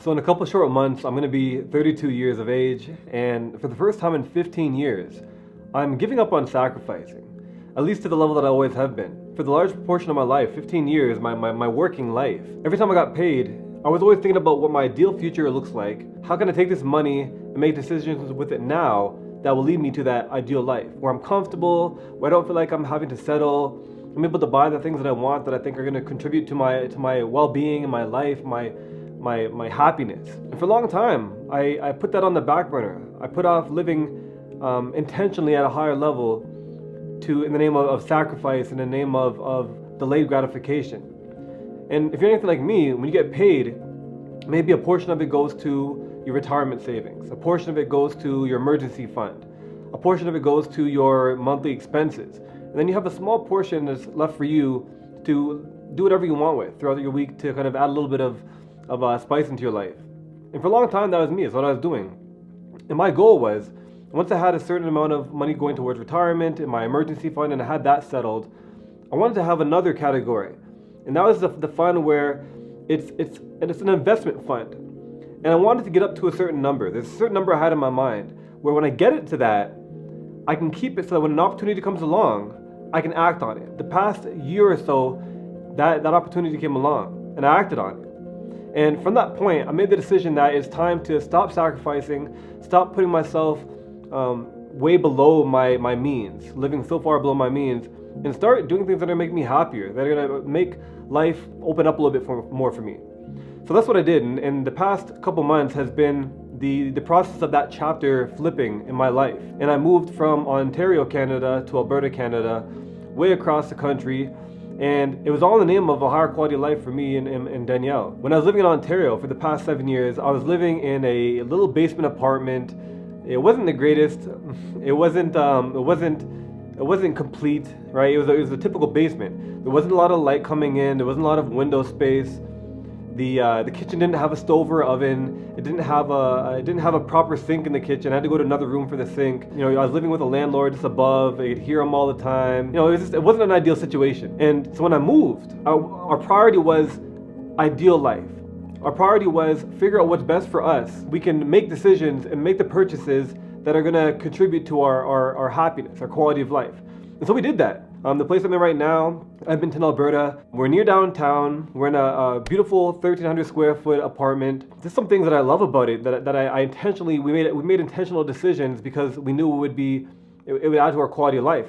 So in a couple short months, I'm going to be 32 years of age, and for the first time in 15 years, I'm giving up on sacrificing, at least to the level that I always have been. For the large proportion of my life, 15 years, my working life, every time I got paid, I was always thinking about what my ideal future looks like. How can I take this money and make decisions with it now that will lead me to that ideal life, where I'm comfortable, where I don't feel like I'm having to settle. I'm able to buy the things that I want that I think are going to contribute to my well-being and my life, my happiness. And for a long time, I put that on the back burner. I put off living intentionally at a higher level in the name of sacrifice, in the name of delayed gratification. And if you're anything like me, when you get paid, maybe a portion of it goes to your retirement savings, a portion of it goes to your emergency fund, a portion of it goes to your monthly expenses. And then you have a small portion that's left for you to do whatever you want with throughout your week to kind of add a little bit of spice into your life. And for a long time, that was me. It's what I was doing. And my goal was, once I had a certain amount of money going towards retirement and my emergency fund, and I had that settled, I wanted to have another category. And that was the fund where it's an investment fund. And I wanted to get up to a certain number. There's a certain number I had in my mind where when I get it to that, I can keep it so that when an opportunity comes along, I can act on it. The past year or so, that opportunity came along and I acted on it. And from that point, I made the decision that it's time to stop sacrificing, stop putting myself way below my means, living so far below my means, and start doing things that are going to make me happier, that are going to make life open up a little bit more for me. So that's what I did, and the past couple months has been the process of that chapter flipping in my life. And I moved from Ontario, Canada to Alberta, Canada, way across the country, and it was all in the name of a higher quality of life for me and Danielle. When I was living in Ontario for the past 7 years, I was living in a little basement apartment. It wasn't the greatest. It wasn't complete, right? It was a typical basement. There wasn't a lot of light coming in. There wasn't a lot of window space. The kitchen didn't have a stove or oven. It didn't have a proper sink in the kitchen. I had to go to another room for the sink. You know, I was living with a landlord just above. I could hear him all the time. You know, it wasn't an ideal situation. And so when I moved, our priority was ideal life. Our priority was figure out what's best for us. We can make decisions and make the purchases that are going to contribute to our happiness, our quality of life. And so we did that. The place I'm in right now, Edmonton, Alberta, we're near downtown. We're in a beautiful 1,300 square foot apartment. There's some things that I love about it that I intentionally, we made intentional decisions because we knew it would add to our quality of life.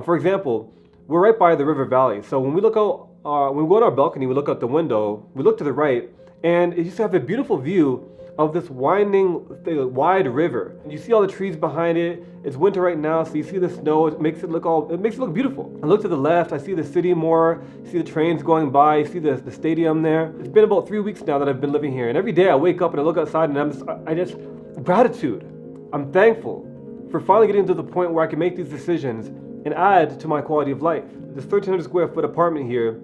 For example, we're right by the river valley. So when we look out, when we go on our balcony, we look out the window, we look to the right, and it used to have a beautiful view of this wide river. You see all the trees behind it. It's winter right now, so you see the snow. It makes it look beautiful. I look to the left, I see the city more. You see the trains going by. You see the stadium there. It's been about 3 weeks now that I've been living here, and every day I wake up and I look outside, and I just gratitude. I'm thankful for finally getting to the point where I can make these decisions and add to my quality of life. This 1,300 square foot apartment here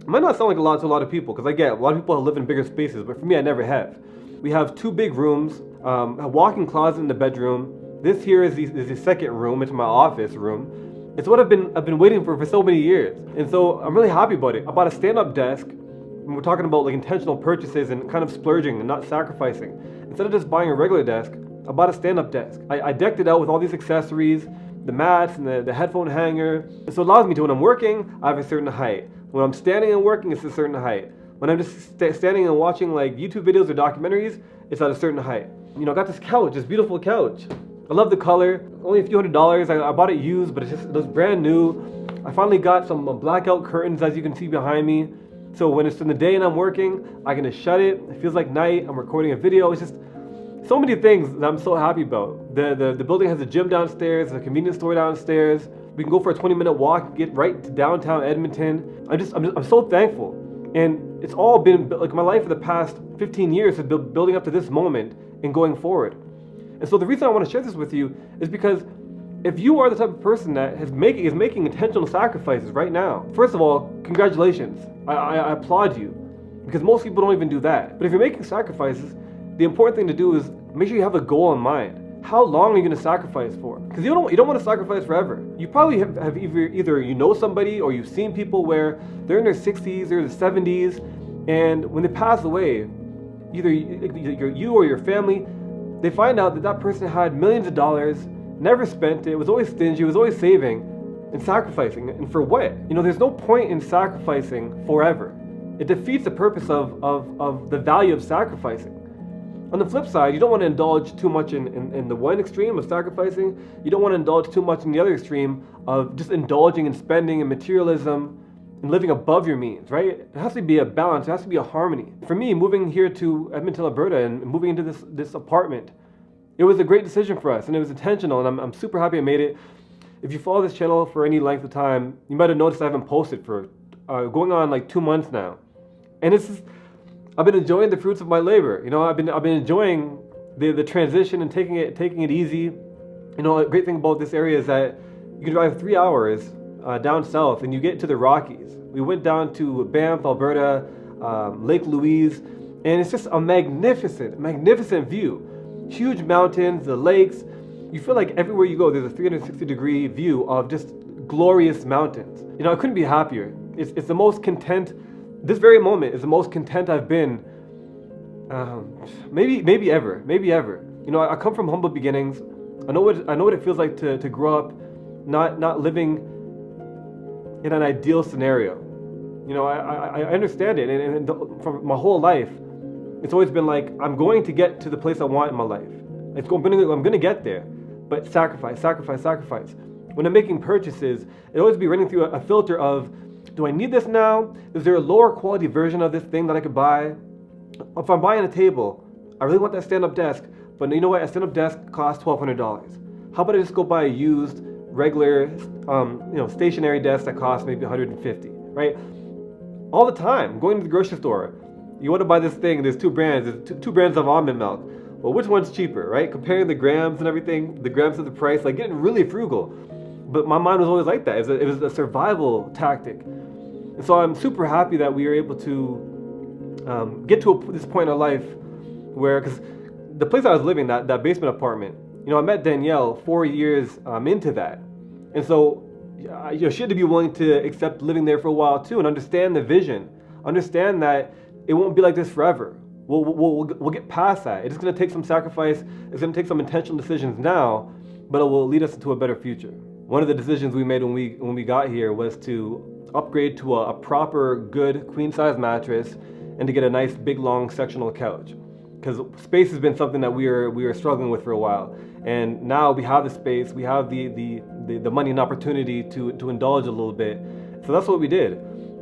might not sound like a lot to a lot of people, because I get a lot of people live in bigger spaces, but for me, I never have. We have 2 big rooms, a walk-in closet in the bedroom. This here is the second room. It's my office room. It's what I've been waiting for so many years. And so I'm really happy about it. I bought a stand-up desk, and we're talking about like intentional purchases and kind of splurging and not sacrificing. Instead of just buying a regular desk, I bought a stand-up desk. I decked it out with all these accessories, the mats and the headphone hanger. And so it allows me to, when I'm working, I have a certain height. When I'm standing and working, it's a certain height. When I'm just standing and watching like YouTube videos or documentaries, it's at a certain height. You know, I got this couch, this beautiful couch. I love the color, only a few $100s. I bought it used, but it was brand new. I finally got some blackout curtains, as you can see behind me. So when it's in the day and I'm working, I can just shut it. It feels like night. I'm recording a video. It's just so many things that I'm so happy about. The building has a gym downstairs, a convenience store downstairs. We can go for a 20-minute walk, get right to downtown Edmonton. I'm so thankful. And it's all been, like, my life for the past 15 years has been building up to this moment and going forward. And so the reason I want to share this with you is because if you are the type of person that is making intentional sacrifices right now, first of all, congratulations. I applaud you, because most people don't even do that. But if you're making sacrifices, the important thing to do is make sure you have a goal in mind. How long are you going to sacrifice for? Because you don't want to sacrifice forever. You probably have either you know somebody or you've seen people where they're in their 60s or their 70s, and when they pass away, either you or your family, they find out that that person had millions of dollars, never spent it, was always stingy, was always saving and sacrificing. And for what? There's no point in sacrificing forever. It defeats the purpose of the value of sacrificing. On the flip side, you don't want to indulge too much in the one extreme of sacrificing. You don't want to indulge too much in the other extreme of just indulging and spending and materialism and living above your means, right? It has to be a balance. It has to be a harmony. For me, moving here to Edmonton, Alberta, and moving into this apartment, it was a great decision for us, and it was intentional, and I'm super happy I made it. If you follow this channel for any length of time, you might have noticed I haven't posted for going on like 2 months now, and I've been enjoying the fruits of my labor. I've been enjoying the transition and taking it easy. A great thing about this area is that you can drive 3 hours down south and you get to the Rockies. We went down to Banff, Alberta, Lake Louise, and it's just a magnificent view. Huge mountains, the lakes. You feel like everywhere you go, there's a 360-degree view of just glorious mountains. I couldn't be happier. It's the most content. This very moment is the most content I've been, maybe ever. I come from humble beginnings. I know what it feels like to grow up, not living in an ideal scenario. I understand it, and from my whole life, it's always been like, I'm going to get to the place I want in my life. I'm going to get there, but sacrifice. When I'm making purchases, it always be running through a filter of, do I need this now? Is there a lower quality version of this thing that I could buy? If I'm buying a table, I really want that stand-up desk, but you know what? A stand-up desk costs $1,200. How about I just go buy a used, regular, stationary desk that costs maybe $150, right? All the time, going to the grocery store, you want to buy this thing, there's two brands of almond milk. Well, which one's cheaper, right? Comparing the grams and everything, the grams of the price, like getting really frugal. But my mind was always like that. It was a survival tactic. And so I'm super happy that we were able to get to this point in our life where, because the place I was living, that basement apartment, I met Danielle 4 years into that. And so she had to be willing to accept living there for a while too, and understand the vision, understand that it won't be like this forever. We'll get past that. It's going to take some sacrifice. It's going to take some intentional decisions now, but it will lead us into a better future. One of the decisions we made when we got here was to upgrade to a proper, good queen-size mattress and to get a nice, big, long sectional couch. Because space has been something that we were struggling with for a while, and now we have the space, we have the money and opportunity to indulge a little bit. So that's what we did.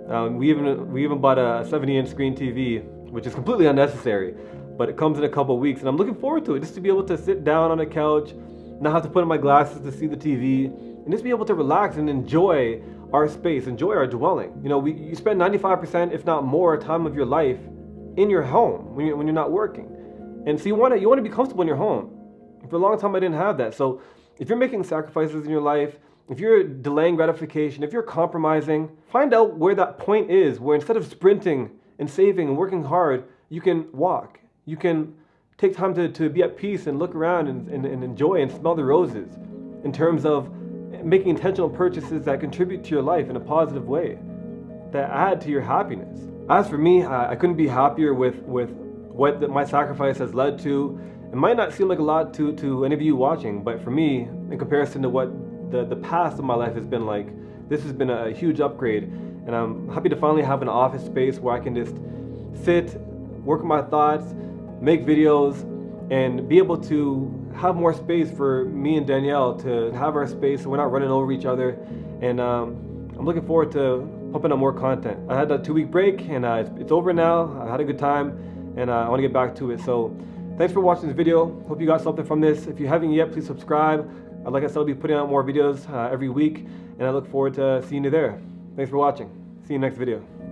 We even bought a 70-inch screen TV, which is completely unnecessary, but it comes in a couple weeks, and I'm looking forward to it, just to be able to sit down on a couch, not have to put on my glasses to see the TV, and just be able to relax and enjoy our space, enjoy our dwelling. You spend 95%, if not more, time of your life in your home when you're not working, and so you want to be comfortable in your home. For a long time, I didn't have that. So if you're making sacrifices in your life, if you're delaying gratification, if you're compromising, find out where that point is, where instead of sprinting and saving and working hard, you can walk. You can take time to be at peace and look around and enjoy and smell the roses, in terms of making intentional purchases that contribute to your life in a positive way, that add to your happiness. As for me, I couldn't be happier with what my sacrifice has led to. It might not seem like a lot to any of you watching, but for me, in comparison to what the past of my life has been like, this has been a huge upgrade. And I'm happy to finally have an office space where I can just sit, work on my thoughts, make videos, and be able to have more space for me and Danielle to have our space so we're not running over each other. And I'm looking forward to pumping out more content. I had a 2-week break, and it's over now. I had a good time, and I want to get back to it. So thanks for watching this video. Hope you got something from this. If you haven't yet, please subscribe. Like I said, I'll be putting out more videos every week, and I look forward to seeing you there. Thanks for watching. See you next video.